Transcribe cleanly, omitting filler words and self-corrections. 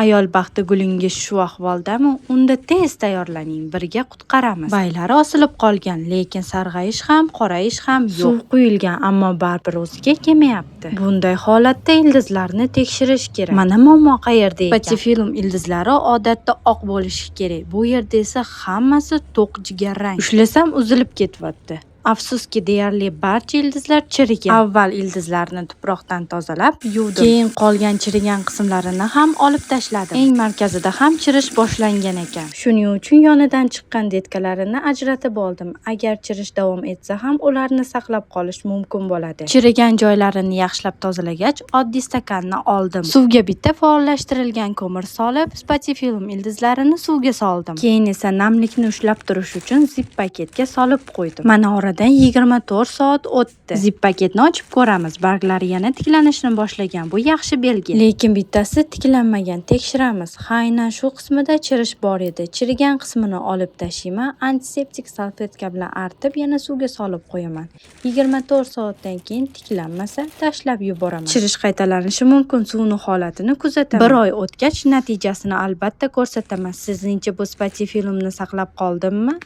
Ayol baxti gulingiz shu ahvoldami? Unda tez tayyorlaning, birga qutqaramiz. Baylari osilib qolgan, lekin sarg'ayish ham, qorayish ham yo'q. Suv quyilgan, ammo baribir o'ziga kelmayapti. Bunday holatda ildizlarni tekshirish kerak. Mana muammo qayerda ekan? Spatifilm ildizlari odatda oq bo'lishi kerak. Bu yerda esa hammasi to'q jigarrang. Ushlasam uzilib ketyapti. Afsuski, deyarli barcha ildizlar chirigan. Avval ildizlarni tuproqdan tozalab, yuvdim. Keyin qolgan chirigan qismlarini ham olib tashladim. Eng markazida ham chirish boshlangan ekan. Shuning uchun yonidan chiqqan detkalarini ajratib oldim. Agar chirish davom etsa ham ularni saqlab qolish mumkin bo'ladi. Chirigan joylarini yaxshilab tozalagach, oddiy stakanni oldim. Suvga bitta faollashtirilgan ko'mir solib, spatifilm ildizlarini suvga soldim. Keyin esa namlikni ushlab turish uchun zip paketga solib qo'ydim. Mana 24 soat o'tdi. Zip paketni ochib ko'ramiz. Barglari yana tiklanishni boshlagan. Bu yaxshi belgi. Lekin bittasi tiklanmagan. Tekshiramiz. Ha, aynan shu qismida chirish bor edi. Chirigan qismini olib tashlayman. Antiseptik salfetka bilan artib, yana suvga solib qo'yaman. 24 soatdan keyin tiklanmasa, tashlab yuboraman. Chirish qaytalanishi mumkin. Suvning holatini kuzataman. 1 oy o'tgach natijasini albatta ko'rsataman. Sizningcha bu spatifilmni saqlab qoldimmi?